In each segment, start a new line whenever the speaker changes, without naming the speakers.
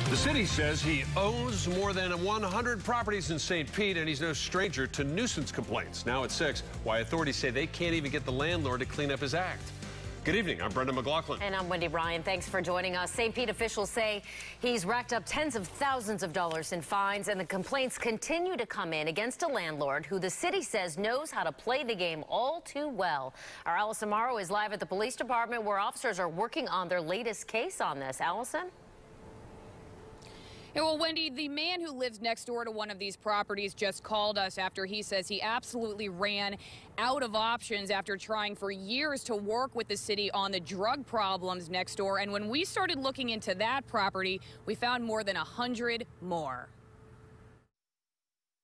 The city says he owns more than 100 properties in St. Pete, and he's no stranger to nuisance complaints. Now at 6, why authorities say they can't even get the landlord to clean up his act. Good evening. I'm Brendan McLaughlin.
And I'm Wendy Ryan. Thanks for joining us. St. Pete officials say he's racked up tens of thousands of dollars in fines, and the complaints continue to come in against a landlord who the city says knows how to play the game all too well. Our Allison Morrow is live at the police department where officers are working on their latest case on this. Allison?
Yeah, well, Wendy, the man who lives next door to one of these properties just called us after he says he absolutely ran out of options after trying for years to work with the city on the drug problems next door. And when we started looking into that property, we found more than 100 more.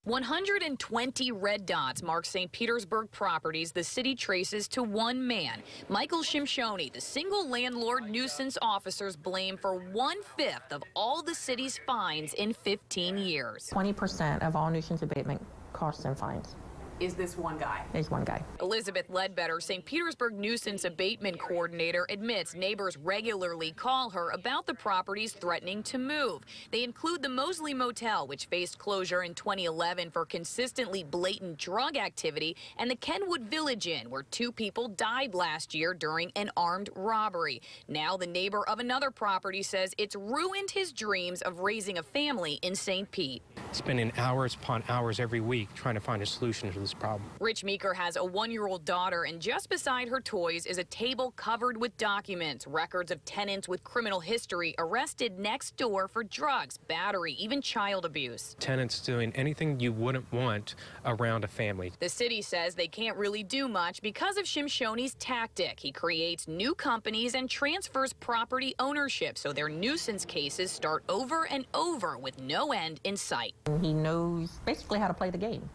120 red dots mark St. Petersburg properties the city traces to one man, Michael Shimshoni. The single landlord nuisance officers blame for 1/5 of all the city's fines in 15 years.
20% of all nuisance abatement costs and fines.
Is this one guy?
There's one guy.
Elizabeth Ledbetter, St. Petersburg Nuisance Abatement Coordinator, admits neighbors regularly call her about the properties threatening to move. They include the Mosley Motel, which faced closure in 2011 for consistently blatant drug activity, and the Kenwood Village Inn, where 2 people died last year during an armed robbery. Now the neighbor of another property says it's ruined his dreams of raising a family in St. Pete.
Spending hours upon hours every week trying to find a solution to this problem.
Rich Meeker has a 1-year-old daughter, and just beside her toys is a table covered with documents, records of tenants with criminal history arrested next door for drugs, battery, even child abuse.
Tenants doing anything you wouldn't want around a family.
The city says they can't really do much because of Shimshoni's tactic. He creates new companies and transfers property ownership, so their nuisance cases start over and over with no end in sight.
He knows basically how to play the game.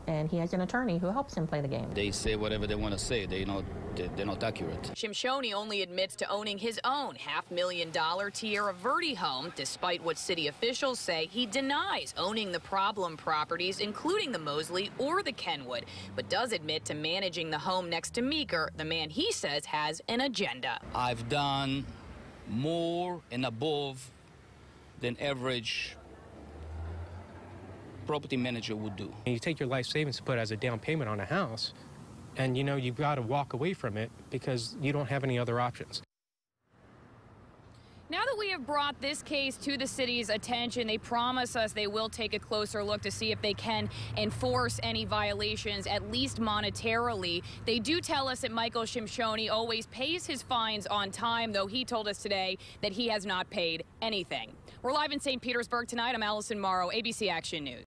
And he has an attorney who helps him play the game.
They say whatever they want to say. They're not accurate.
Shimshoni only admits to owning his own $500,000 Tierra Verde home, despite what city officials say he denies owning the problem properties, including the Mosley or the Kenwood, but does admit to managing the home next to Meeker, the man he says has an agenda.
I've done more and above than average property manager would do.
You take your life savings to put as a down payment on a house, and you know you've got to walk away from it because you don't have any other options.
Now that we have brought this case to the city's attention, they promise us they will take a closer look to see if they can enforce any violations, at least monetarily. They do tell us that Michael Shimshoni always pays his fines on time, though he told us today that he has not paid anything. We're live in St. Petersburg tonight. I'm Allison Morrow, ABC Action News.